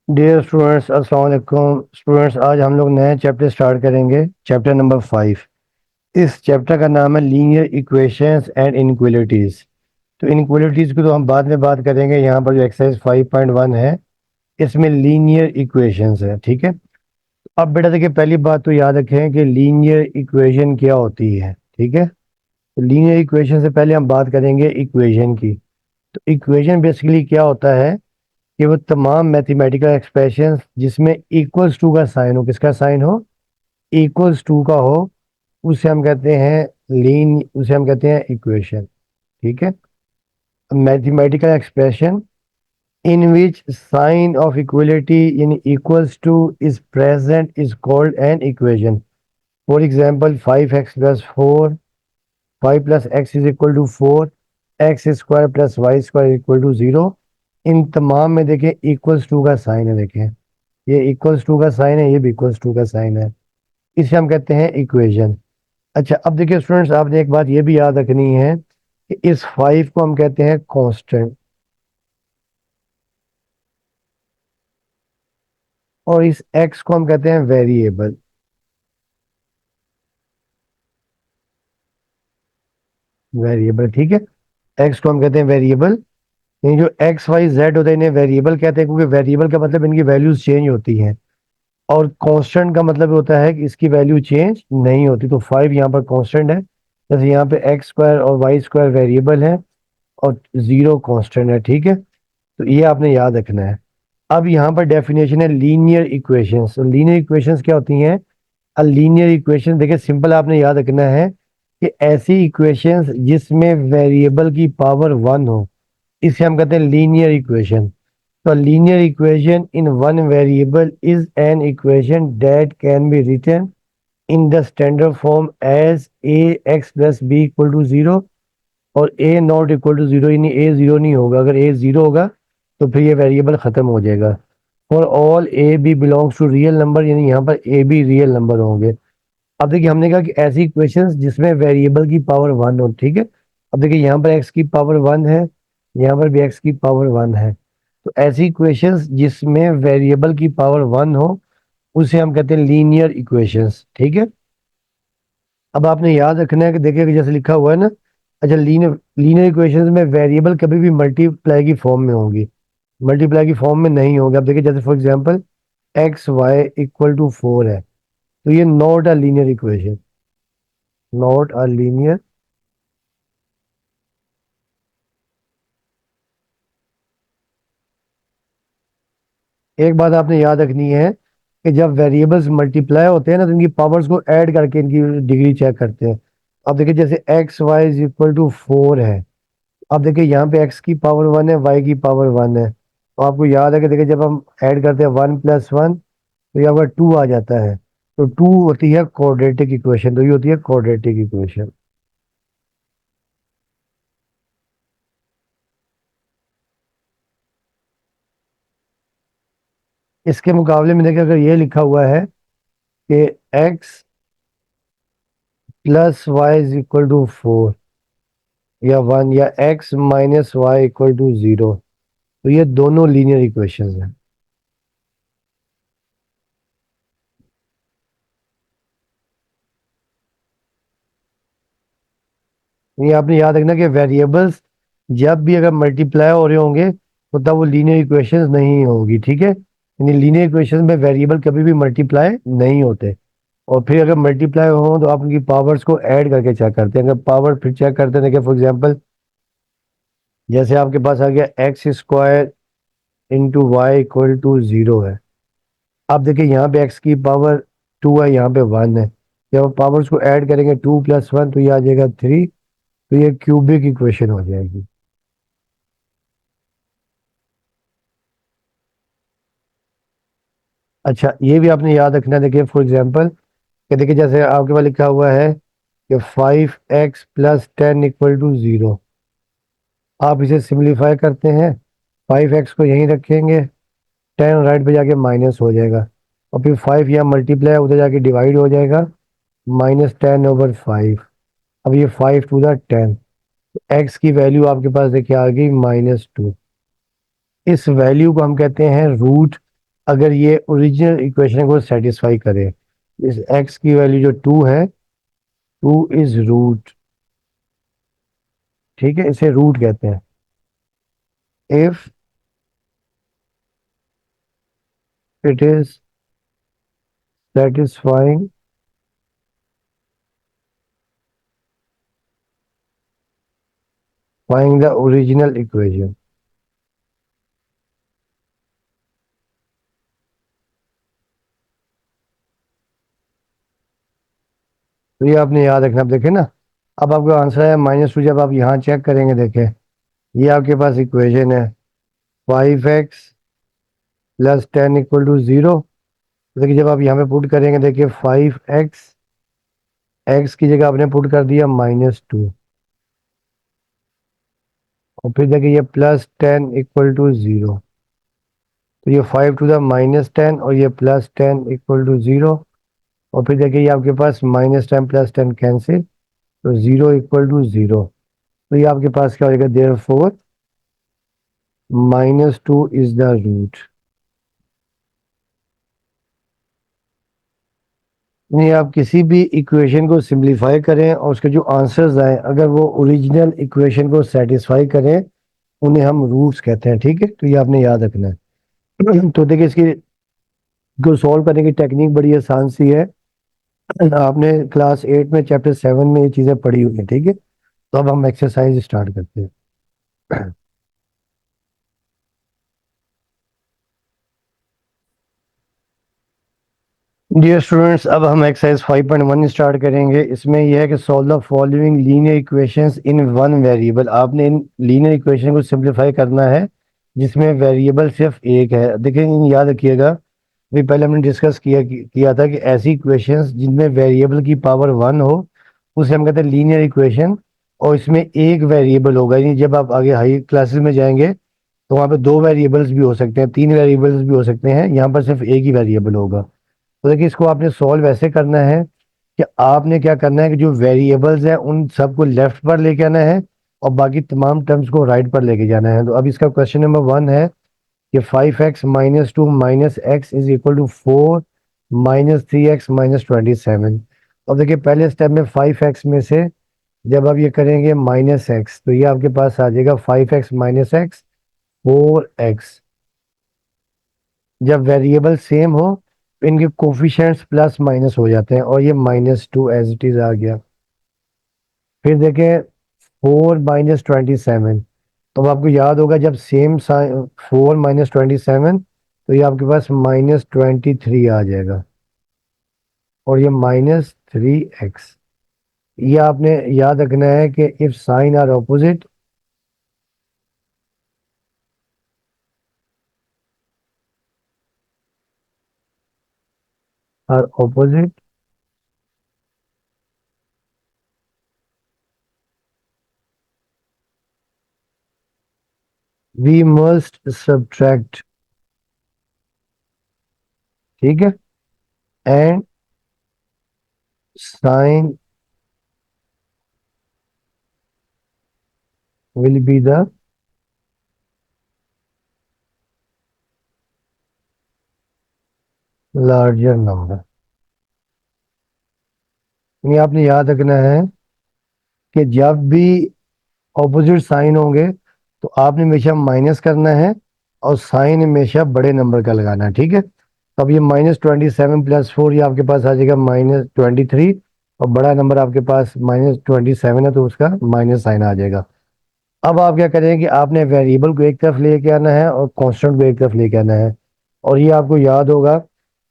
Dear students, अस्सलाम वालेकुम। Students, आज हम लोग नए चैप्टर स्टार्ट करेंगे, चैप्टर नंबर 5। इस चैप्टर का नाम है लीनियर इक्वेशंस एंड इनइक्वालिटीज़। तो इनइक्वालिटीज़ की तो हम बाद में बात करेंगे। यहाँ पर जो एक्सरसाइज 5.1 है, इसमें लीनियर इक्वेशंस है। ठीक है। अब बेटा देखिए, पहली बात तो याद रखें कि लीनियर इक्वेशन क्या होती है। ठीक है। तो लीनियर इक्वेशन से पहले हम बात करेंगे इक्वेशन की। तो इक्वेशन बेसिकली क्या होता है कि वो तमाम मैथमेटिकल एक्सप्रेशंस जिसमें इक्वल्स टू का साइन हो, किसका साइन हो, इक्वल्स टू का हो, उसे हम कहते हैं उसे हम कहते हैं इक्वेशन। ठीक है। Mathematical expression in which sign of equality in equals to is present is called an equation. For example 5x+4, 5 + x is equal to 4, x² + y² equal to 0। इन तमाम में देखें इक्वल्स टू का साइन है। देखें, ये इक्वल्स टू का sign है, ये भी इक्वल्स टू का साइन है। इसे हम कहते हैं इक्वेशन। अच्छा, अब देखिए स्टूडेंट्स, आपने एक बात ये भी याद रखनी है कि इस 5 को हम कहते हैं कांस्टेंट, और इस x को हम कहते हैं वेरिएबल। वेरिएबल, ठीक है। x को हम कहते हैं वेरिएबल। ये जो एक्स वाई जेड होता है, इन्हें वेरिएबल कहते हैं, क्योंकि वेरिएबल का मतलब इनकी वैल्यूज चेंज होती हैं। और कांस्टेंट का मतलब होता है कि इसकी वैल्यू चेंज नहीं होती। तो 5 यहाँ पर कांस्टेंट है, जैसे यहाँ पे x² और y² वेरिएबल है और 0 कांस्टेंट है। ठीक है। तो ये आपने याद रखना है। अब यहाँ पर डेफिनेशन है लीनियर इक्वेशंस। तो लीनियर इक्वेशंस क्या होती हैं? अ लीनियर इक्वेशन, देखिए सिंपल आपने याद रखना है कि ऐसी इक्वेशंस जिसमें वेरिएबल की पावर 1 हो, इसे हम कहते हैं लीनियर इक्वेशन। तो linear equation in one variable is an equation that can be written in the standard form as a x plus b equal to 0 और ए नॉट इक्वल टू 0, यानी ए 0 नहीं होगा। अगर ए 0 होगा तो फिर ये वेरिएबल खत्म हो जाएगा। For all a b belongs to real number, यानी यहाँ पर ए बी रियल नंबर होंगे। अब देखिए, हमने कहा कि ऐसी इक्वेशंस जिसमें वेरिएबल की पावर 1 हो। ठीक है। अब देखिए, यहाँ पर एक्स की पावर 1 है, यहाँ पर भी एक्स की पावर 1 है। तो ऐसी इक्वेशंस जिसमें वेरिएबल की पावर 1 हो, उसे हम कहते हैं लीनियर इक्वेशंस। ठीक है। अब आपने याद रखना है कि देखिए कि जैसे लिखा हुआ है ना, अच्छा, लीनियर लीनियर इक्वेशंस में वेरिएबल कभी भी मल्टीप्लाई की फॉर्म में होंगी, मल्टीप्लाई की फॉर्म में नहीं होगी। अब देखिए, जैसे फॉर एग्जांपल x y = 4 है, तो ये not a linear equation, not a linear. एक बात आपने याद रखनी है कि जब वेरिएबल्स मल्टीप्लाई होते हैं ना, तो इनकी पावर्स को ऐड करके इनकी डिग्री चेक करते हैं। अब देखिए, जैसे x y = 4 है। अब देखिए, यहाँ पे x की पावर 1 है, y की पावर 1 है। तो आपको याद है कि देखिए, जब हम ऐड करते हैं 1 + 1, तो यहाँ पर 2 आ जाता है। तो 2 होती है क्वाड्रेटिक इक्वेशन। तो ये होती है क्वाड्रेटिक इक्वेशन। इसके मुकाबले में देखिए, अगर ये लिखा हुआ है कि x + y = 4 या 1, या x - y = 0, तो ये दोनों लीनियर इक्वेशंस हैं। ये आपने याद रखना कि वेरिएबल्स जब भी अगर मल्टीप्लाई हो रहे होंगे, तो तब वो लीनियर इक्वेशंस नहीं होगी। ठीक है। यानी लीनियर इक्वेशंस में वेरिएबल कभी भी मल्टीप्लाई नहीं होते। और फिर अगर मल्टीप्लाई हो तो आप उनकी पावर्स को ऐड करके चेक करते हैं। अगर पावर फिर चेक करते हैं, देखिए फॉर एग्जांपल, जैसे आपके पास आ गया x² × y = 0 है। अब देखिए, यहाँ पे x की पावर 2 है, यहाँ पे 1 है। जब आप पावर्स को ऐड करेंगे 2 + 1, तो ये आ जाएगा 3। तो ये क्यूबिक इक्वेशन हो जाएगी। अच्छा, ये भी आपने याद रखना है। देखिए फॉर एग्जांपल, कि देखिए जैसे आपके पास लिखा हुआ है कि 5x + 10 = 0। आप इसे सिंप्लीफाई करते हैं, 5x को यहीं रखेंगे, 10 राइट पे जाके माइनस हो जाएगा, और फिर 5 यहाँ मल्टीप्लाई उधर जाके डिवाइड हो जाएगा, -10/5। अब ये 5 × 10, एक्स की वैल्यू आपके पास देखिए आ गई -2। इस वैल्यू को हम कहते हैं रूट अगर ये ओरिजिनल इक्वेशन को सेटिस्फाई करे। इस x की वैल्यू जो 2 है, 2 इज रूट, ठीक है, इसे रूट कहते हैं। If it is satisfying find the original equation. तो ये आपने याद रखना। आप देखें ना, अब आपका आंसर है -2। जब आप यहाँ चेक करेंगे, देखें, ये आपके पास इक्वेशन है 5x प्लस 10 इक्वल टू 0। देखिए जब आप यहाँ पे पुट करेंगे, देखिए 5x, x की जगह आपने पुट कर दिया -2, और फिर देखिए ये प्लस 10 इक्वल टू 0। तो ये 5 टू द -10 और ये प्लस 10 इक्वल टू 0। और फिर देखिए ये आपके पास -10 प्लस 10 कैंसिल, तो 0 इक्वल टू 0। तो ये आपके पास क्या हो जाएगा, therefore -2 is the root. नहीं, आप किसी भी इक्वेशन को सिंप्लीफाई करें और उसके जो आंसर्स आए, अगर वो ओरिजिनल इक्वेशन को सेटिस्फाई करें, उन्हें हम रूट्स कहते हैं, ठीक है। तो ये आपने याद रखना है। तो देखिए इसकी को सॉल्व करने की टेक्निक बड़ी आसान सी है। आपने क्लास 8 में चैप्टर 7 में ये चीज़ें पढ़ी हुई हैं, ठीक है। तो अब हम एक्सरसाइज स्टार्ट करते हैं। डियर स्टूडेंट्स, अब हम एक्सरसाइज 5.1 स्टार्ट करेंगे। इसमें यह है कि solve the following linear equations in one variable. आपने इन लीनियर इक्वेशन को सिंप्लीफाई करना है जिसमें वेरिएबल सिर्फ एक है। देखिए इन याद रखिएगा, अभी पहले हमने डिस्कस किया था कि ऐसी इक्वेशंस जिनमें वेरिएबल की पावर 1 हो, उसे हम कहते हैं लीनियर इक्वेशन। और इसमें एक वेरिएबल होगा, यानी जब आप आगे हाई क्लासेस में जाएंगे तो वहाँ पे दो वेरिएबल्स भी हो सकते हैं, तीन वेरिएबल्स भी हो सकते हैं, यहाँ पर सिर्फ एक ही वेरिएबल होगा। तो देखिए इसको आपने सॉल्व ऐसे करना है कि आपने क्या करना है कि जो वेरिएबल्स हैं उन सबको लेफ्ट पर लेके आना है और बाकी तमाम टर्म्स को राइट पर लेके जाना है। तो अब इसका क्वेश्चन नंबर 1 है कि 5x-2 minus x is equal to 4 -3x-27। अब देखिए पहले स्टेप में 5x में से जब आप ये करेंगे -x, तो ये आपके पास आ जाएगा 5x माइनस एक्स 4x। जब वेरिएबल सेम हो तो इनके कोफिशिएंट्स प्लस माइनस हो जाते हैं, और ये -2 एज इट इज आ गया। फिर देखें 4-27, तो अब आपको याद होगा जब सेम साइन 4-27, तो ये आपके पास -23 आ जाएगा, और ये -3x। ये आपने याद रखना है कि if sign are opposite, are opposite, we must subtract, ठीक है, and sign will be the larger number. ये आपने याद रखना है कि जब भी ऑपोजिट साइन होंगे तो आपने हमेशा माइनस करना है और साइन हमेशा बड़े नंबर का लगाना है, ठीक है। तो अब ये -27 प्लस 4, ये आपके पास आ जाएगा -23, और बड़ा नंबर आपके पास -27 है तो उसका माइनस साइन आ जाएगा। अब आप क्या करें कि आपने वेरिएबल को एक तरफ लेके आना है और कांस्टेंट को एक तरफ लेके आना है। और ये आपको याद होगा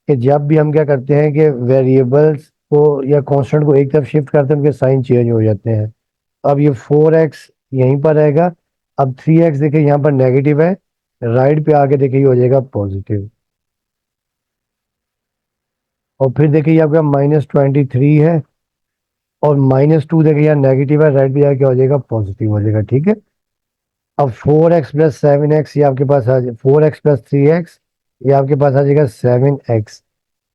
कि जब भी हम क्या करते हैं कि वेरिएबल्स को या कांस्टेंट को एक तरफ शिफ्ट करते हैं, उनके साइन चेंज हो जाते हैं। अब ये 4x यहीं पर रहेगा। अब 3x देखिए यहाँ पर नेगेटिव है, राइट पे आके देखिए ये हो जाएगा पॉजिटिव। और फिर देखिए ये आपका -23 है, और -2 देखिए यहाँ नेगेटिव है, राइट पे जाके हो जाएगा पॉजिटिव हो जाएगा, ठीक है। अब 4x+7x ये आपके पास आ जाए, 4x+3x ये आपके पास आ जाएगा 7x।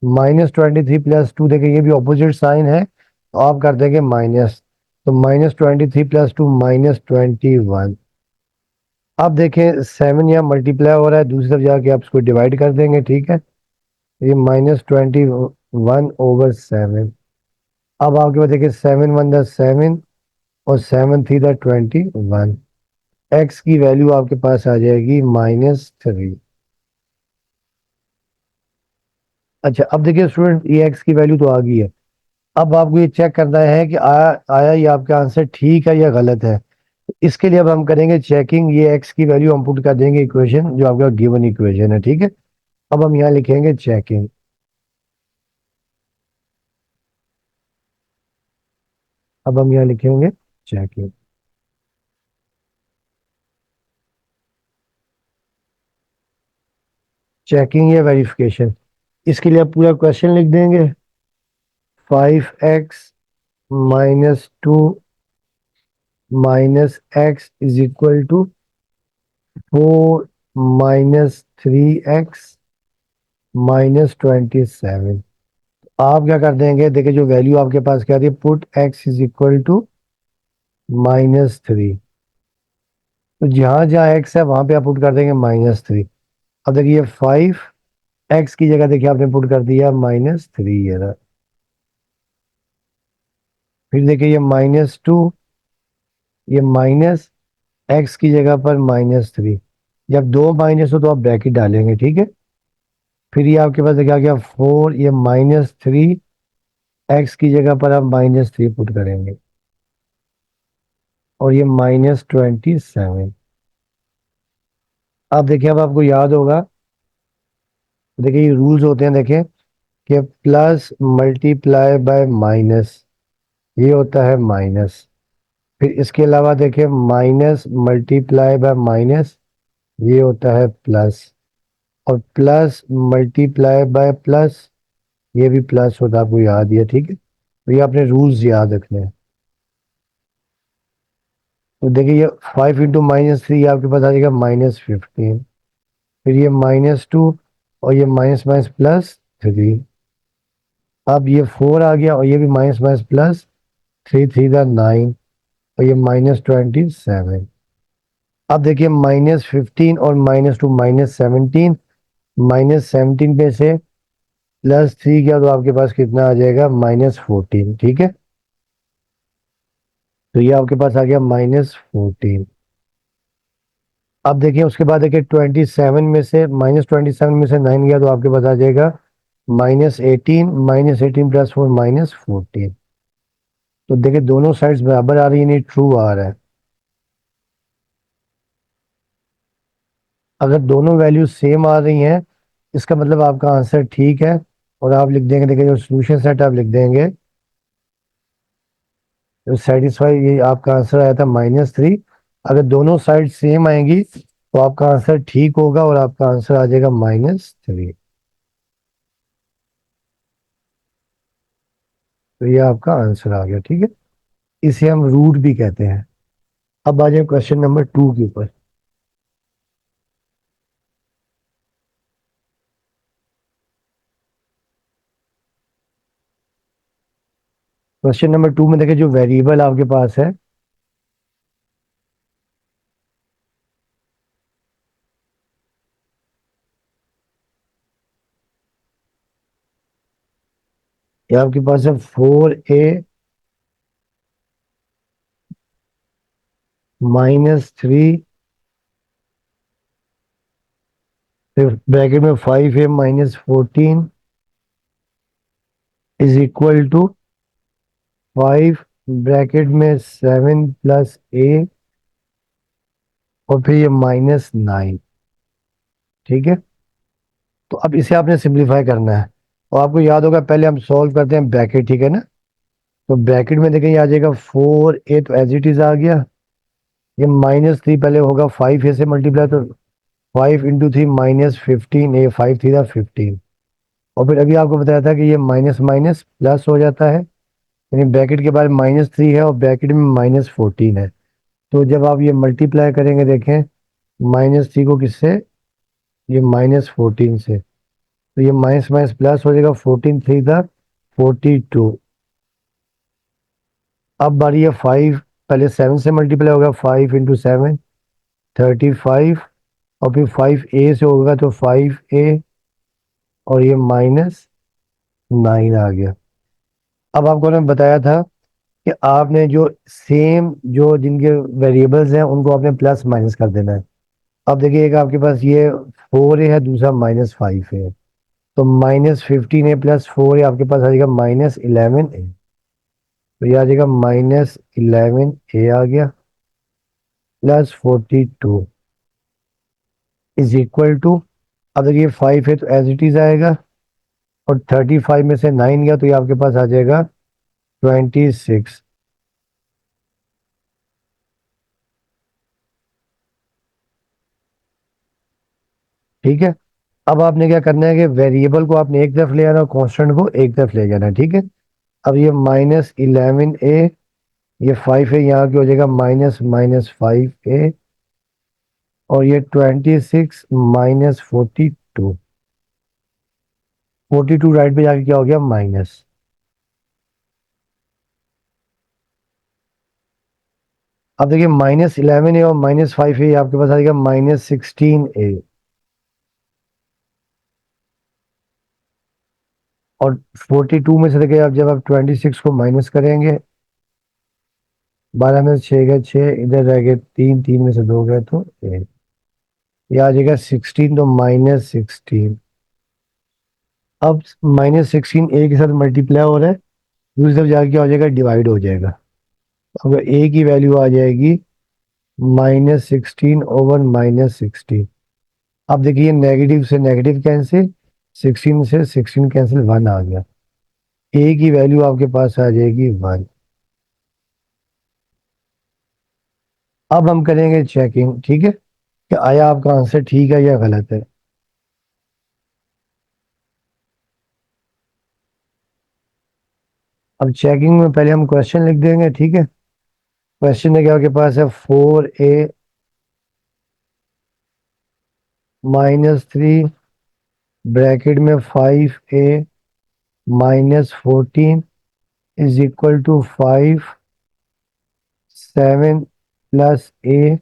-23 + 2 देखिए ये भी ऑपोजिट साइन है, तो आप कर देंगे माइनस, तो -23 + 2 -21। अब देखें 7 यहाँ मल्टीप्लाई हो रहा है, दूसरी तरफ जाके आप इसको डिवाइड कर देंगे, ठीक है। ये -21/7। अब आपके पास देखिए 7 1 द 7 और 7 3 द 21। एक्स की वैल्यू आपके पास आ जाएगी -3। अच्छा, अब देखिए स्टूडेंट, ये एक्स की वैल्यू तो आ गई है। अब आपको ये चेक करना है कि आया ये आपका आंसर ठीक है या गलत है। इसके लिए अब हम करेंगे चेकिंग। ये एक्स की वैल्यू हम पुट कर देंगे इक्वेशन, जो आपका गिवन इक्वेशन है, ठीक है। अब हम यहाँ लिखेंगे चेकिंग। अब हम यहाँ लिखेंगे चेकिंग। चेकिंग या वेरिफिकेशन, इसके लिए आप पूरा क्वेश्चन लिख देंगे। 5x - 2 -x is equal to 4 - 3x -27। आप क्या कर देंगे, देखिए जो वैल्यू आपके पास क्या थी, put x is equal to -3। तो जहां जहां x है वहां पे आप पुट कर देंगे -3। अब देखिए 5x की जगह देखिए आपने पुट कर दिया -3 है। फिर देखिए ये -2, ये माइनस एक्स की जगह पर -3। जब दो माइनस हो तो आप ब्रैकेट डालेंगे, ठीक है। फिर ये आपके पास देखिए आ गया 4, ये -3। एक्स की जगह पर आप -3 पुट करेंगे, और ये -27। अब देखिए, अब आपको याद होगा, देखिए ये रूल्स होते हैं, देखिए कि प्लस मल्टीप्लाई बाय माइनस, ये होता है माइनस। फिर इसके अलावा देखिए माइनस मल्टीप्लाई बाय माइनस, ये होता है प्लस। और प्लस मल्टीप्लाई बाय प्लस, ये भी प्लस होता है, आपको याद ही है, ठीक है। तो ये आपने रूल्स याद रखने हैं। तो देखिए ये 5 × -3 आपके पास आ जाएगा -15। फिर ये -2, और ये माइनस माइनस +3। अब ये 4 आ गया, और ये भी माइनस माइनस +3 3 द 9, और ये -27। अब देखिए -15 और -2 -17। -17 पे से +3 किया तो आपके पास कितना आ जाएगा, -14, ठीक है। तो ये आपके पास आ गया -14। अब देखिए उसके बाद देखिए 27 में से -27 में से 9 गया तो आपके पास आ जाएगा -18। -18 +4 -14। तो देखिए दोनों साइड्स बराबर आ रही है, नहीं ट्रू आ रहा है। अगर दोनों वैल्यूज सेम आ रही हैं, इसका मतलब आपका आंसर ठीक है। और आप लिख देंगे, देखिए जो सोल्यूशन सेट आप लिख देंगे, तो सेटिस्फाई, ये आपका आंसर आया था -3। अगर दोनों साइड सेम आएंगी तो आपका आंसर ठीक होगा, और आपका आंसर आ जाएगा -3। तो ये आपका आंसर आ गया, ठीक है। इसे हम रूट भी कहते हैं। अब आ जाए क्वेश्चन नंबर 2 के ऊपर। क्वेश्चन नंबर 2 में देखिए जो वेरिएबल आपके पास है, ये आपके पास है 4a -3, फिर ब्रैकेट में 5a - 14 is equal to 5 bracket में 7 + a, और फिर ये -9, ठीक है। तो अब इसे आपने सिंप्लीफाई करना है, और आपको याद होगा पहले हम सॉल्व करते हैं ब्रैकेट, ठीक है ना। तो ब्रैकेट में देखें, ये आ जाएगा 4a, तो एज इट इज आ गया। ये -3 पहले होगा 5a से मल्टीप्लाई, तो 5 × 3 -15, a 5 3 द 15। और फिर अभी आपको बताया था कि ये माइनस माइनस प्लस हो जाता है, यानी ब्रैकेट के बाद -3 है और ब्रैकेट में -14 है। तो जब आप ये मल्टीप्लाई करेंगे, देखें -3 को किससे, ये -14 से, तो ये माइनस माइनस प्लस हो जाएगा, 14 3 द 42। अब बारी है 5, पहले 7 से मल्टीप्लाई होगा, 5 × 7 35, और फिर 5a से होगा तो 5a, और ये -9 आ गया। अब आपको ने बताया था कि आपने जो सेम जो जिनके वेरिएबल्स हैं उनको आपने प्लस माइनस कर देना है। अब देखिए, एक आपके पास ये 4a है, दूसरा -5 है, तो -15a प्लस 4a आपके पास आ जाएगा -11a। तो ये आ जाएगा -11a आ गया, प्लस 42 इज इक्वल टू, अब देखिए 5 है तो एज इट इज आएगा, और 35 में से 9 गया तो ये आपके पास आ जाएगा 26। ठीक है। अब आपने क्या करना है कि वेरिएबल को आपने एक तरफ ले आना और कांस्टेंट को एक तरफ ले जाना है। ठीक है। अब ये -11a, ये 5 है, यहाँ की हो जाएगा -5a, और ये 26 -42, 42 राइट पे जाके क्या हो गया, माइनस। अब देखिए -11a और -5a आपके पास आ जाएगा -16a, और 42 में से देखिए आप जब आप 26 को माइनस करेंगे, 12 में से 6 गए 6, इधर रह गए 3, 3 में से 2 गए तो 1, ये आ जाएगा 16, तो -16। अब -16 ए के साथ मल्टीप्लाई हो रहा है, दूसरी तरफ जाके क्या हो जाएगा, डिवाइड हो जाएगा। अगर ए की वैल्यू आ जाएगी -16/-16। अब देखिए नेगेटिव से नेगेटिव कैंसिल, 16 से 16 कैंसिल, 1 आ गया। ए की वैल्यू आपके पास आ जाएगी 1। अब हम करेंगे चेकिंग, ठीक है, कि आया आपका आंसर ठीक है या गलत है। अब चेकिंग में पहले हम क्वेश्चन लिख देंगे। ठीक है। क्वेश्चन में क्या आपके पास है, 4a -3 ब्रैकेट में 5a -14 is equal to 5, 7 plus a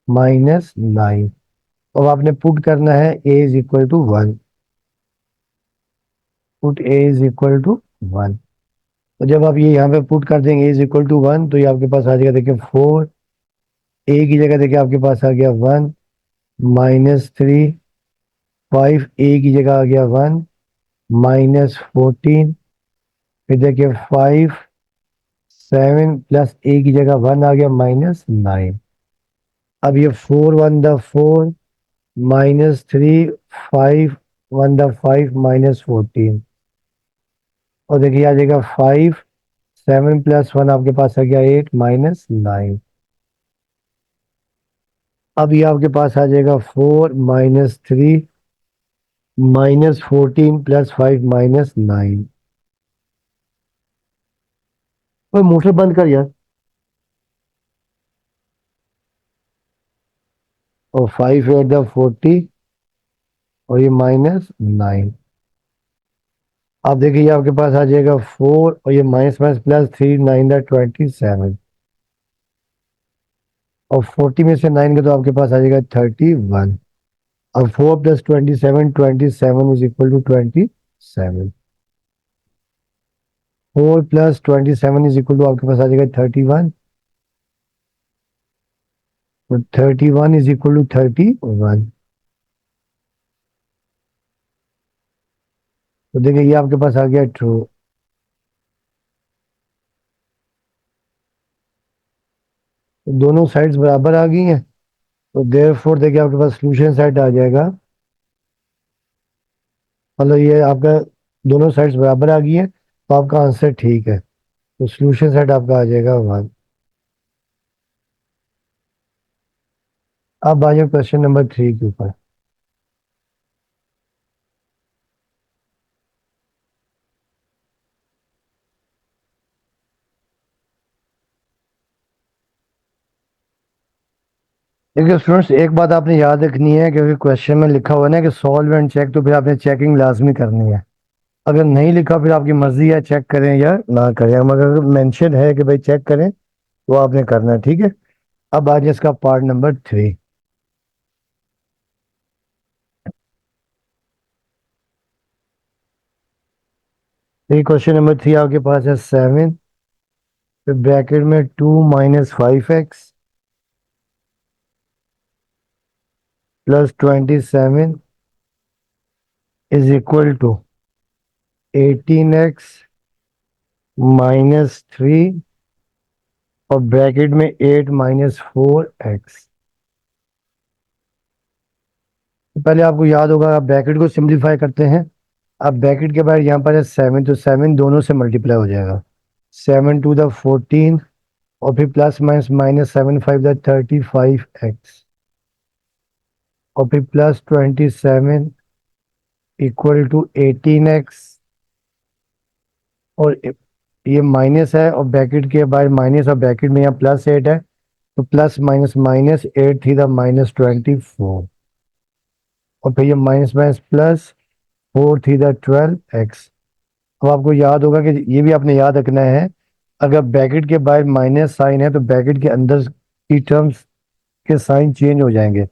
-9। अब आपने पुट करना है a is equal to 1, put a is equal to 1। तो जब आप ये यहाँ पे पुट कर देंगे a इज इक्वल टू 1, तो ये आपके पास आ जाएगा, देखिए 4, a की जगह देखिए आपके पास आ गया 1, -3, 5 a की जगह आ गया 1, -14, फिर देखिए 5, 7 प्लस a की जगह 1 आ गया -9। अब ये 4 1 द 4, -3, 5 1 द 5, -14, और देखिए आ जाएगा 5, 7 प्लस 1 आपके पास आ गया 8, -9। अब ये आपके पास आ जाएगा 4 -3 -14 प्लस 5 -9। ओए मोटर बंद कर यार। और 5 8 द 40, और ये -9। अब देखिए ये आपके पास आ जाएगा 4, और ये माइनस माइनस प्लस 3 9 द 27, और 40 में से 9 का तो आपके पास आ जाएगा 31। अब 4 plus 27, 27 is equal to 27। 4 plus 27 is equal to आपके पास आ जाएगा 31, तो 31 इज इक्वल टू 31। तो देखिए ये आपके पास आ गया ट्रू। तो दोनों साइड्स बराबर आ गई हैं, तो देयरफॉर देखिए आपके पास सोल्यूशन साइड आ जाएगा, मतलब ये आपका दोनों साइड्स बराबर आ गई है, तो आपका आंसर ठीक है। तो सोल्यूशन सेट आपका आ जाएगा 1। अब आ जाओ क्वेश्चन नंबर 3 के ऊपर। देखिए स्टूडेंट्स, एक बात आपने याद रखनी है, क्योंकि क्वेश्चन में लिखा हुआ है ना कि सॉल्व एंड चेक, तो फिर आपने चेकिंग लाजमी करनी है। अगर नहीं लिखा फिर आपकी मर्जी है चेक करें या ना करें, मगर अगर मेंशन है कि भाई चेक करें तो आपने करना है। ठीक है। अब आ जाए इसका पार्ट नंबर 3। ये क्वेश्चन नंबर 3 आपके पास है 7, फिर ब्रैकेट में 2 - 5x plus 27 is equal to 18x -3 और ब्रैकेट में 8 - 4x। तो पहले आपको याद होगा, आप ब्रैकेट को सिंप्लीफाई करते हैं। अब ब्रैकेट के बाद यहाँ पर है 7, तो 7 दोनों से मल्टीप्लाई हो जाएगा। 7 × 2 = 14 और फिर प्लस माइनस माइनस 7 × 5 = 35x और फिर प्लस 27 इक्वल टू 18x। और ये माइनस है और ब्रैकेट के बाद माइनस और ब्रैकेट में यहाँ +8 है, तो प्लस माइनस माइनस 8 × 10 - 24 और फिर ये माइनस माइनस प्लस 4 × 10 = 12x। अब आपको याद होगा कि ये भी आपने याद रखना है, अगर ब्रैकेट के बाहर माइनस साइन है तो ब्रैकेट के अंदर की टर्म्स के साइन चेंज हो जाएंगे,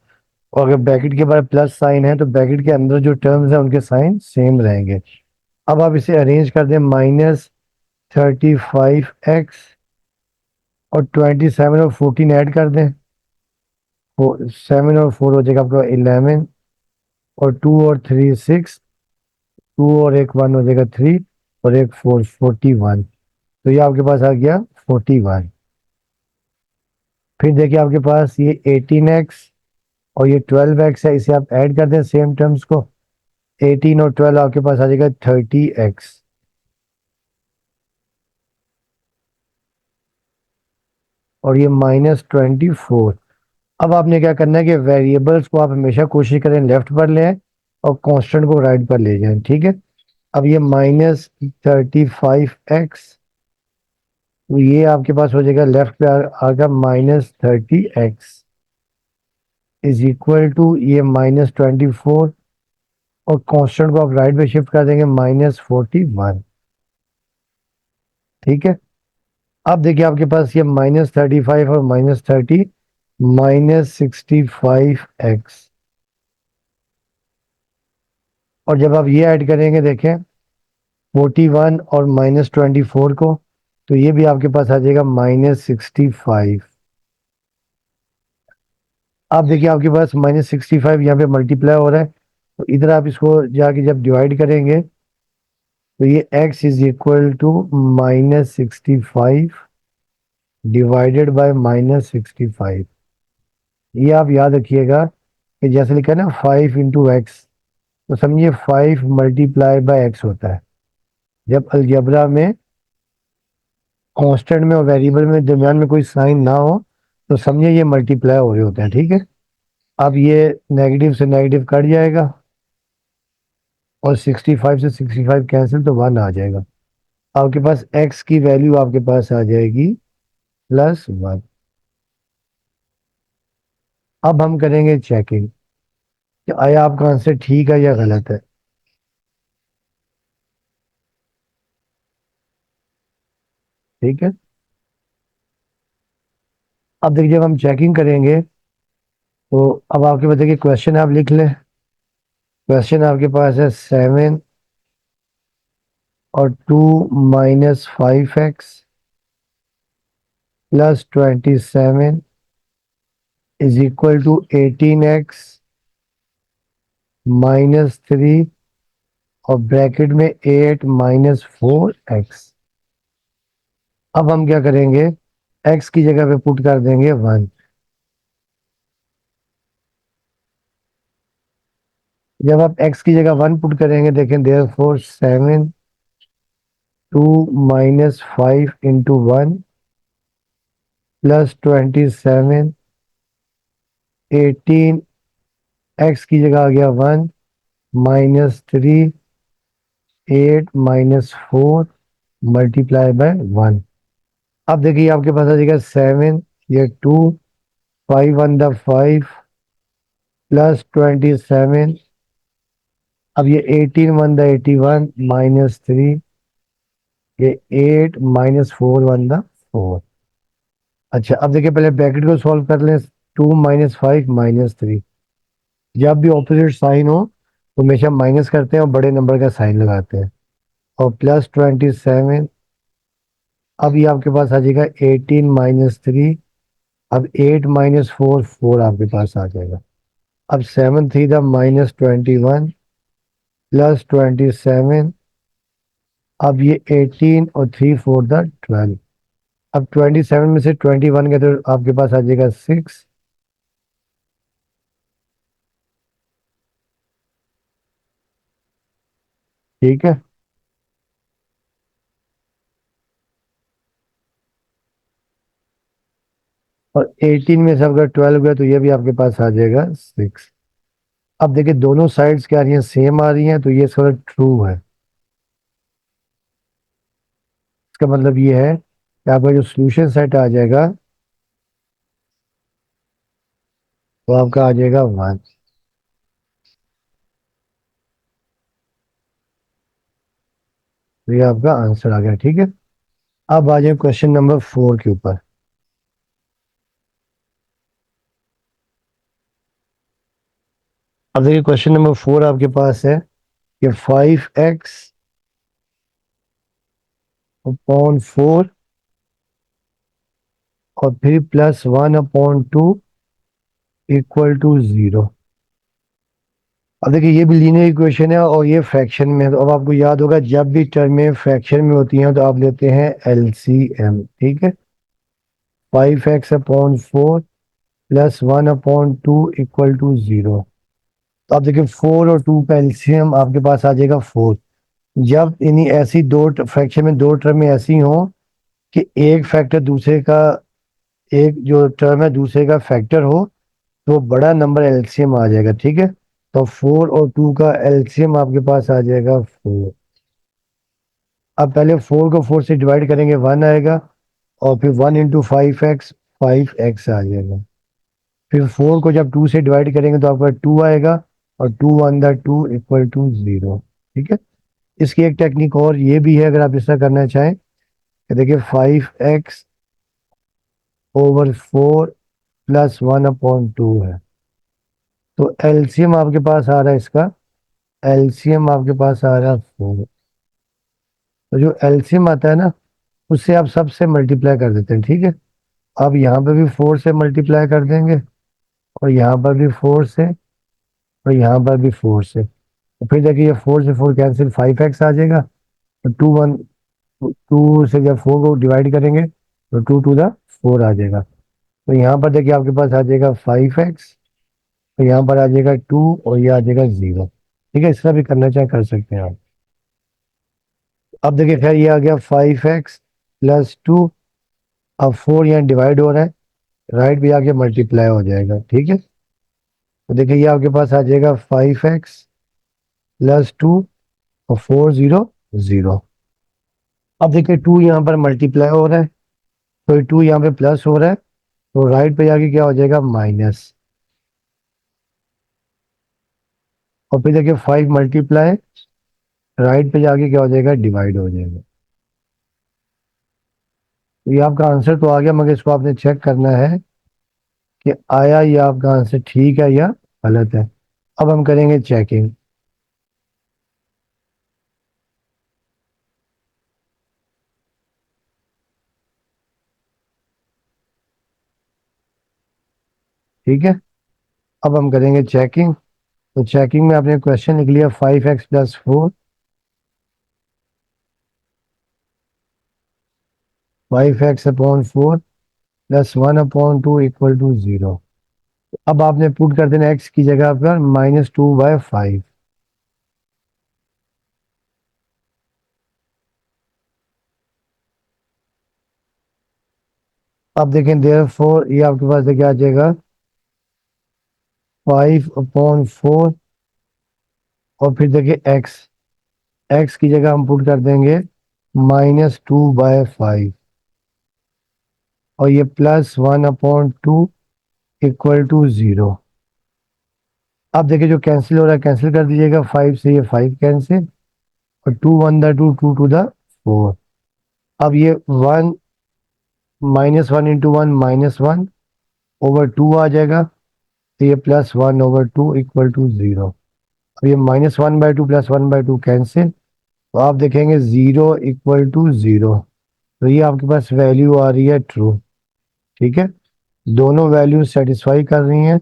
और अगर ब्रैकेट के बाहर प्लस साइन है तो ब्रैकेट के अंदर जो टर्म्स हैं उनके साइन सेम रहेंगे। अब आप इसे अरेंज कर दें, -35x और 27 और 14 ऐड कर दें, 7 और 4 हो जाएगा आपका 11 और 2 और 3 6, 2 और एक 1 हो जाएगा 3 और एक 4 41। तो ये आपके पास आ गया 41। फिर देखिए आपके पास ये 18x और ये 12x है, इसे आप ऐड कर दें सेम टर्म्स को। 18 और 12 आपके पास आ जाएगा 30x और ये -24। अब आपने क्या करना है कि वेरिएबल्स को आप हमेशा कोशिश करें लेफ्ट पर ले आएं और कांस्टेंट को राइट पर ले जाएं, ठीक है। अब ये -35x, तो ये आपके पास हो जाएगा लेफ्ट पे आएगा -30x इज इक्वल टू ये -24 और कांस्टेंट को आप राइट पे शिफ्ट कर देंगे -41, ठीक है। अब देखिए आपके पास ये -35 और -30 -65x, और जब आप ये ऐड करेंगे देखें 41 और -24 को, तो ये भी आपके पास आ जाएगा -65। आप देखिए आपके पास -65 यहाँ पे मल्टीप्लाई हो रहा है, तो इधर आप इसको जाके जब डिवाइड करेंगे तो ये x is equal to -65 divided by -65। ये आप याद रखिएगा कि जैसे लिखा है ना 5 × x, तो समझिए 5 मल्टीप्लाई बाय x होता है। जब अलजेब्रा में कांस्टेंट में और वेरिएबल में दरमियान में कोई साइन ना हो तो समझिए ये मल्टीप्लाई हो रहे होते हैं, ठीक है। अब ये नेगेटिव से नेगेटिव कट जाएगा और 65 से 65 कैंसिल, तो 1 आ जाएगा। आपके पास x की वैल्यू आपके पास आ जाएगी +1। अब हम करेंगे चेकिंग कि आया आपका आंसर ठीक है या गलत है, ठीक है। अब देखिए जब हम चेकिंग करेंगे तो अब आपके बताइए क्वेश्चन आप लिख लें। क्वेश्चन आपके पास है 7 और 2 - 5x plus 27 is equal to 18x -3 और ब्रैकेट में 8 - 4x। अब हम क्या करेंगे, x की जगह पे पुट कर देंगे 1। जब आप x की जगह 1 पुट करेंगे देखें, देयरफॉर 7 2 - 5 × 1 प्लस 27 18 x की जगह आ गया 1 -3 8 - 4 मल्टीप्लाई बाय 1। अब देखिए आपके पास आ जाएगा 7, ये 2, 5 × 1 = 5 प्लस 27, अब ये 18 × 1 = 81 -3, ये 8 - 4 × 1 = 4। अच्छा, अब देखिए पहले ब्रैकेट को सॉल्व कर लें। 2 - 5 - 3। जब भी ऑपोजिट साइन हो तो हमेशा माइनस करते हैं और बड़े नंबर का साइन लगाते हैं। और +27। अब ये आपके पास आ जाएगा 18 - 3। अब 8 - 4 4 आपके पास आ जाएगा। अब 7 3 - 21 +27। अब ये 18 और 3 4 12। अब 27 में से 21 के तो आपके पास आ जाएगा 6। ठीक है। और 18 में से अगर 12 गया तो ये भी आपके पास आ जाएगा 6। अब देखिए दोनों साइड्स क्या आ रही हैं, सेम आ रही हैं, तो ये थोड़ा ट्रू है। इसका मतलब ये है कि आपका जो सोल्यूशन सेट आ जाएगा वो आपका आ जाएगा 1। तो ये आपका आंसर आ गया। ठीक है। अब आ जाए क्वेश्चन नंबर 4 के ऊपर। अब देखिए क्वेश्चन नंबर 4 आपके पास है कि 5x अपॉन 4 और फिर +1/2 इक्वल टू 0। अब देखिए ये भी लीनियर इक्वेशन है और ये फ्रैक्शन में है। तो अब आपको याद होगा जब भी टर्में फ्रैक्शन में होती हैं तो आप लेते हैं एलसीएम। ठीक है। 5x/4 +1/2 equal to 0। तो आप देखिए 4 और 2 का एलसीएम आपके पास आ जाएगा 4। जब इन्हीं ऐसी दो फ्रैक्शन में दो टर्में ऐसी हों कि एक फैक्टर दूसरे का, एक जो टर्म है दूसरे का फैक्टर हो, तो बड़ा नंबर एलसीएम आ जाएगा। ठीक है। तो 4 और 2 का एलसीएम आपके पास आ जाएगा 4। अब पहले 4 को 4 से डिवाइड करेंगे 1 आएगा। और फिर 1 × 5x 5x आ जाएगा। फिर 4 को जब 2 से डिवाइड करेंगे तो आपका 2 आएगा। और 2 × 1 इक्वल टू 0। ठीक है। इसकी एक टेक्निक और ये भी है, अगर आप इस तरह करना चाहें कि देखिए 5x/4 +1/2 है। तो एलसीएम आपके पास आ रहा है इसका, एलसीएम आपके पास आ रहा है 4। तो जो एलसीएम आता है ना, उससे आप सबसे मल्टीप्लाई कर देते हैं। ठीक है। अब यहाँ पे भी 4 से मल्टीप्लाई कर देंगे और यहाँ पर भी 4 से और यहाँ पर भी 4 से। तो फिर देखिए ये 4 से 4 कैंसिल, 5x आ जाएगा। तो 2 से जब 4 को डिवाइड करेंगे तो 2 × 4 आ जाएगा। तो यहाँ पर देखिए आपके पास आ जाएगा 5x। तो यहाँ पर आ जाएगा 2 और ये आ जाएगा 0। ठीक है। इस तरह भी करना चाहे कर सकते हैं आप। अब देखिए खैर ये आ गया 5x + 2। अब 4 यहाँ डिवाइड हो रहा है, राइट भी आके मल्टीप्लाई हो जाएगा। ठीक है। तो देखिए ये आपके पास आ जाएगा 5x + 2 और 4 0 0। अब देखिए 2 यहाँ पर मल्टीप्लाई हो रहा है, तो 2 यहाँ पे प्लस हो रहा है, तो राइट पे जाके क्या हो जाएगा माइनस। और फिर देखिए 5 मल्टीप्लाई, राइट पे जाके क्या हो जाएगा डिवाइड हो जाएगा। तो ये आपका आंसर तो आ गया, मगर इसको आपने चेक करना है कि आया ये आपका आंसर ठीक है या गलत है। अब हम करेंगे चेकिंग। ठीक है। अब हम करेंगे चेकिंग। तो चेकिंग में आपने क्वेश्चन लिख लिया 5x + 4, 5x/4 +1/2 इक्वल टू 0। अब आपने पुट कर देना x की जगह पर -2/5। अब देखें देयरफॉर ये आपके पास देखिए आ जाएगा 5/4। और फिर देखिए x की जगह हम पुट कर देंगे -2/5। और ये +1/2 इक्वल टू 0। अब देखिए जो कैंसिल हो रहा है कैंसिल कर दीजिएगा, 5 से ये 5 कैंसिल और 2 × 1 = 2 2 × 4। अब ये 1 -1 इंटू 1 -1/2 आ जाएगा, तो ये +1/2 इक्वल टू 0। अब ये -1/2 +1/2 कैंसिल, तो आप देखेंगे 0 इक्वल टू 0, तो ये आपके पास वैल्यू आ रही है ट्रू। ठीक है, दोनों वैल्यू सेटिस्फाई कर रही हैं,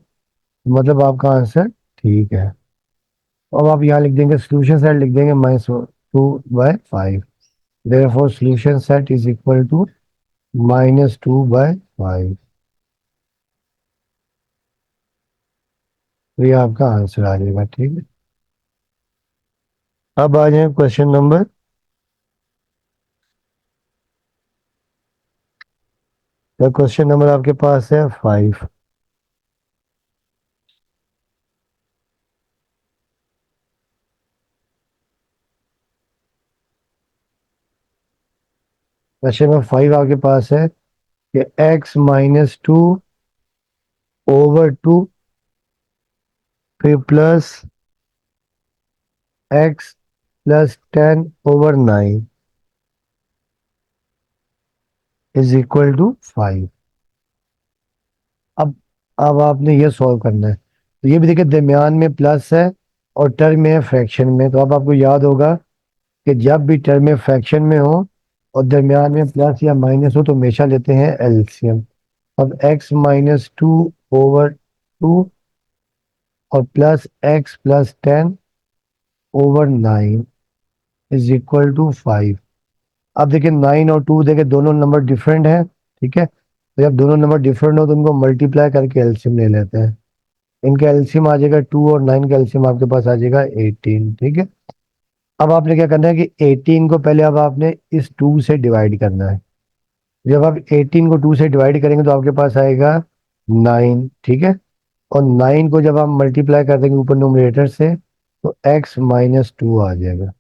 मतलब आपका आंसर ठीक है। अब आप यहाँ लिख देंगे सोल्यूशन सेट, लिख देंगे -2/5। Therefore solution set is equal to -2/5। तो ये आपका आंसर आ जाएगा। ठीक है, अब आ जाए क्वेश्चन नंबर। तो क्वेश्चन नंबर आपके पास है 5। क्वेश्चन नंबर 5 आपके पास है कि x-2/2 फिर plus x +10/9 is equal to 5। अब अब आपने ये सॉल्व करना है। तो ये भी देखिए दरमियान में प्लस है और टर्म में है फ्रैक्शन में, तो अब आपको याद होगा कि जब भी टर्म में फ्रैक्शन में हो और दरमियान में प्लस या माइनस हो तो हमेशा लेते हैं एलसीएम। अब x-2/2 और plus x +10/9 is equal to 5। अब देखिए 9 और 2 देखिए दोनों नंबर डिफरेंट है। ठीक है, तो जब दोनों नंबर डिफरेंट हो तो उनको मल्टीप्लाई करके एलसीएम ले लेते हैं। इनका एलसीएम आ जाएगा 2 और 9 का एलसीएम आपके पास आ जाएगा 18। ठीक है, अब आपने क्या करना है कि 18 को पहले अब आपने इस 2 से डिवाइड करना है। जब आप 18 को 2 से डिवाइड करेंगे तो आपके पास आएगा 9। ठीक है, और 9 को जब आप मल्टीप्लाई कर देंगे ऊपर न्यूमरेटर से तो x-2 आ जाएगा।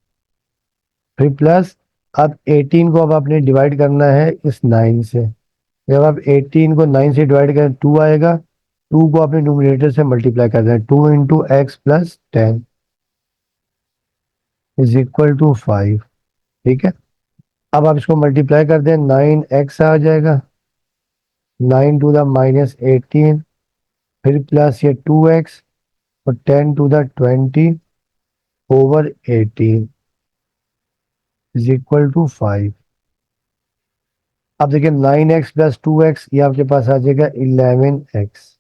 फिर प्लस अब 18 को अब आपने डिवाइड करना है इस 9 से। जब आप 18 को 9 से डिवाइड करें 2 आएगा, 2 को आपने न्यूमरेटर से मल्टीप्लाई कर देना है, 2 into x +10 is equal to 5। ठीक है, अब आप इसको मल्टीप्लाई कर दें 9x आ जाएगा, 9 टू द -18, फिर प्लस ये 2x और 10 to the 20/18 is equal to 5। अब देखिए 9x + 2x ये आपके पास आ जाएगा 11x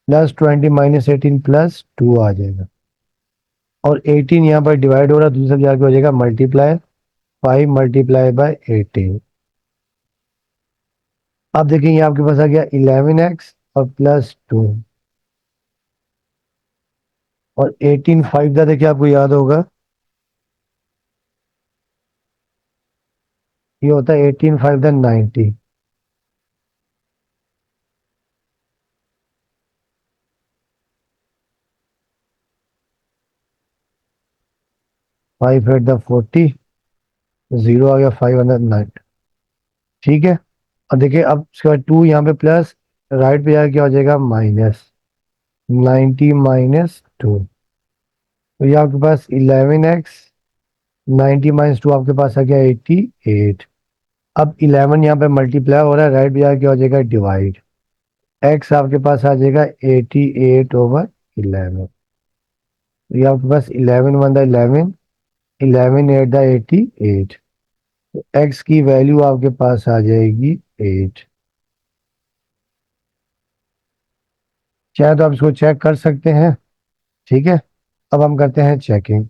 +20 -18 +2 आ जाएगा, और 18 यहाँ पर डिवाइड हो रहा है, दूसरी जाके हो जाएगा मल्टीप्लाई 5 × 18। अब देखिए ये आपके पास आ गया 11x और +2, और 18 5 का देखिए आपको याद होगा ये होता है 18 5 द 90। 5 8 द 40, 0 आ गया 509। ठीक है, और देखिए अब उसके बाद 2 यहाँ पे प्लस, राइट पे जाके क्या हो जाएगा -90 - 2, तो ये आपके पास 11x, 90 - 2 आपके पास आ गया 88। अब 11 यहाँ पे मल्टीप्लाई हो रहा है, राइट पे जाके क्या हो जाएगा डिवाइड, x आपके पास आ जाएगा 88/11। तो ये आपके पास 11 1 द 11, 11 8 द 88, तो x की वैल्यू आपके पास आ जाएगी 8। चाहे तो आप इसको चेक कर सकते हैं। ठीक है, अब हम करते हैं चेकिंग।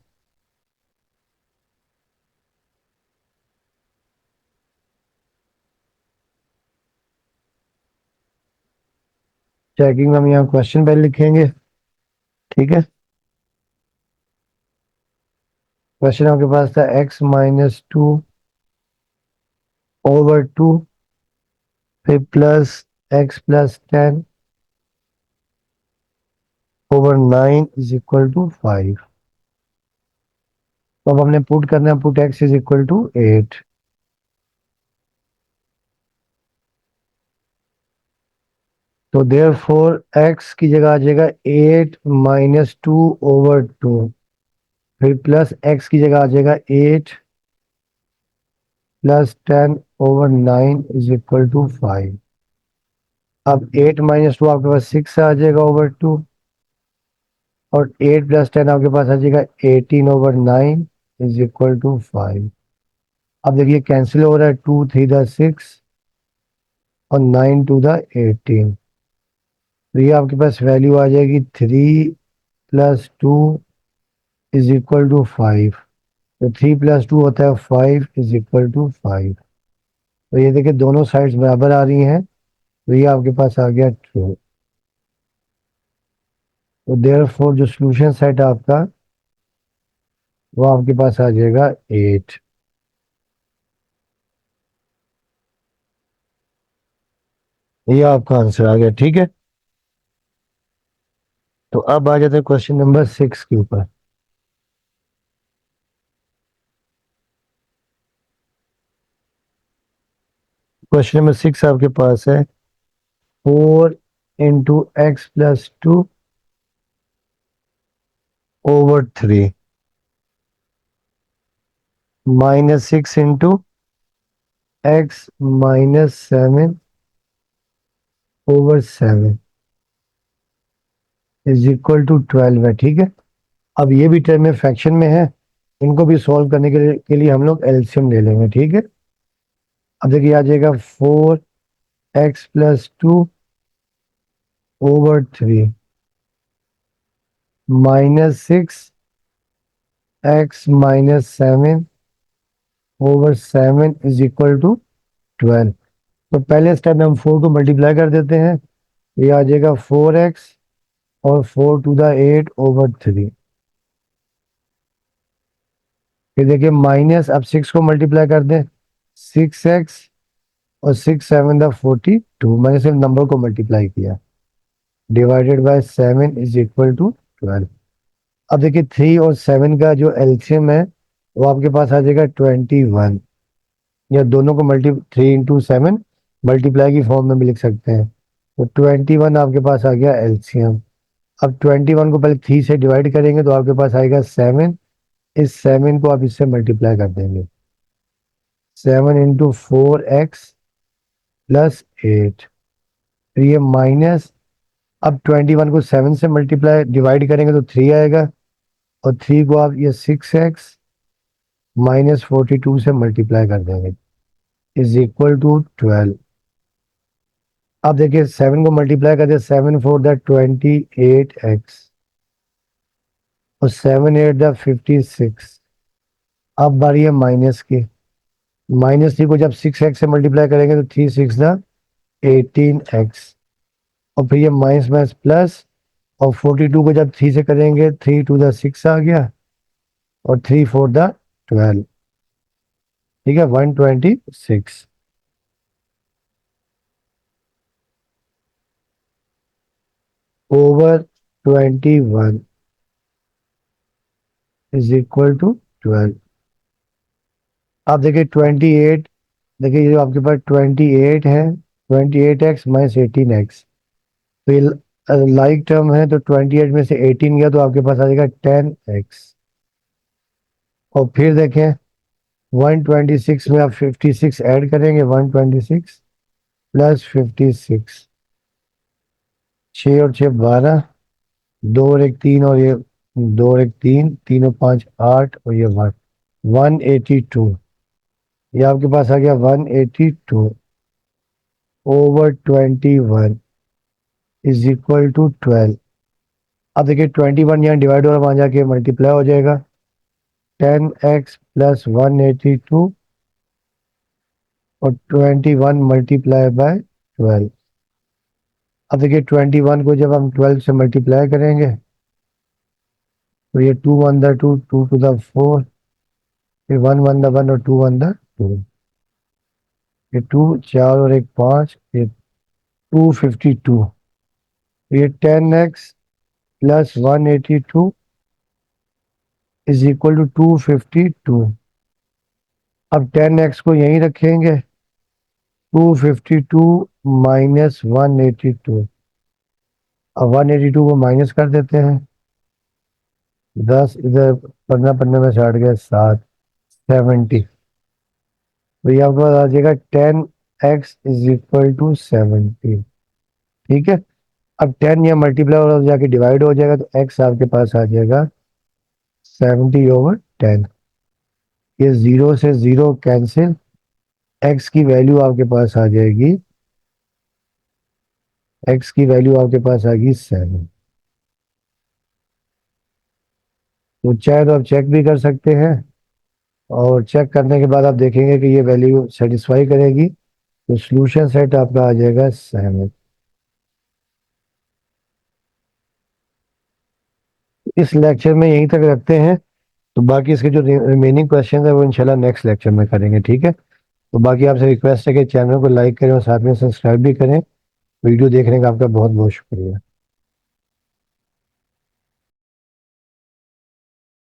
चेकिंग में हम यहाँ क्वेश्चन पहले लिखेंगे। ठीक है, क्वेश्चन आपके पास था x-2/2 फिर plus x +10/9 is equal to 5। तो अब हमने पुट करना है, put x is equal to 8। तो देयर फोर x की जगह आ जाएगा 8 - 2/2, फिर प्लस x की जगह आ जाएगा 8 प्लस 10/9 इज इक्वल टू 5। अब 8 - 2 आपके पास 6 आ जाएगा ओवर 2, और 8 + 10 आपके पास आ जाएगा 18/9 इज इक्वल टू 5। अब देखिए कैंसिल हो रहा है, 2 3 द 6 और 9 2 द 18। तो ये आपके पास वैल्यू आ जाएगी 3 + 2 इज इक्वल टू 5। तो 3 + 2 होता है 5 इज इक्वल टू 5। तो ये देखिए दोनों साइड्स बराबर आ रही हैं, तो ये आपके पास आ गया ट्रू। तो देयरफॉर जो सोल्यूशन सेट है आपका, वो आपके पास आ जाएगा 8। ये आपका आंसर आ गया, ठीक है। तो अब आ जाते हैं क्वेश्चन नंबर 6 के ऊपर। क्वेश्चन नंबर 6 आपके पास है 4 × x + 2 over 3 -6 × x - 7 over 7 is equal to 12 है, ठीक है। अब ये भी टर्म में फ्रैक्शन में है, इनको भी सॉल्व करने के लिए हम लोग एलसीएम ले लेंगे, ठीक है। अब देखिए आ जाएगा 4 x + 2 over 3 -6 x - 7 over 7 is equal to 12। तो पहले स्टेप में हम 4 को मल्टीप्लाई कर देते हैं, तो ये आ जाएगा 4x और 4 × 8/3। फिर देखिए माइनस, अब 6 को मल्टीप्लाई कर दें, 6x और 6 7 = 42, मैंने सिर्फ नंबर को मल्टीप्लाई किया, divided by 7 is equal to 12। अब देखिए 3 और 7 का जो एलसीएम है, वो आपके पास आ जाएगा 21, या दोनों को 3 × 7 मल्टीप्लाई की फॉर्म में भी लिख सकते हैं। तो 21 आपके पास आ गया एलसीएम। अब 21 को पहले 3 से डिवाइड करेंगे तो आपके पास आएगा 7। इस 7 को आप इससे मल्टीप्लाई कर देंगे, 7 × 4x + 8। तो ये माइनस, अब 21 को 7 से मल्टीप्लाई डिवाइड करेंगे तो 3 आएगा, और 3 को आप ये 6x - 42 से मल्टीप्लाई कर देंगे इज इक्वल टू 12। अब देखिए 7 को मल्टीप्लाई करते, 7 4 = 28x और 7 8 = 56। अब बारी है माइनस की, -3 को जब 6x से मल्टीप्लाई करेंगे तो 3 6 18x, और फिर ये माइनस माइनस प्लस, और 42 को जब 3 से करेंगे 3 2 6 आ गया, और 3 4 12, ठीक है, 126 ओवर 21 इज इक्वल टू 12। आप देखिए 28, देखिए ये आपके पास 28 है, 28x - 18x। तो ये लाइक टर्म है, तो 28 में से 18 गया तो आपके पास आ जाएगा 10x। और फिर देखें 126 में आप 56 ऐड करेंगे, 126 + 56, 6 और 6 12, 2 और 1 3, और ये 2 और 1 3, 3 और 5 8, और ये 182। ये आपके पास आ गया 182 ओवर 21 इज इक्वल टू 12। अब देखिए 21 यहाँ डिवाइड हो रहा है, वहां जाके मल्टीप्लाई हो जाएगा, 10x + 182 और 21 मल्टीप्लाई बाय 12। अब देखिए 21 को जब हम 12 से मल्टीप्लाई करेंगे तो ये 2 1 द 2, 2 टू द 4, फिर 1 1 द 1 और 2 1 द 2, ये 2 4 और 1 5, ये 252। ये 10x + 182 इज इक्वल टू 252। अब 10x को यहीं रखेंगे, 252 - 182, अब 182 को माइनस कर देते हैं, 10 इधर 15 15 में से हट गया 7, 70। तो ये आपके पास आ जाएगा 10x = 70। ठीक है। अब 10 या मल्टीप्लाई और जाके डिवाइड हो जाएगा तो x आपके पास आ जाएगा 70/10। ये जीरो से जीरो कैंसिल, x की वैल्यू आपके पास आ जाएगी, x की वैल्यू आपके पास आ गई 7। तो चाहे तो आप चेक भी कर सकते हैं, और चेक करने के बाद आप देखेंगे कि ये वैल्यू सेटिस्फाई करेगी, तो सॉल्यूशन सेट आपका आ जाएगा 7। इस लेक्चर में यहीं तक रखते हैं। तो बाकी इसके जो रिमेनिंग क्वेश्चन है वो इंशाल्लाह नेक्स्ट लेक्चर में करेंगे, ठीक है। तो बाकी आपसे रिक्वेस्ट है कि चैनल को लाइक करें और साथ में सब्सक्राइब भी करें। वीडियो देखने का आपका बहुत बहुत शुक्रिया।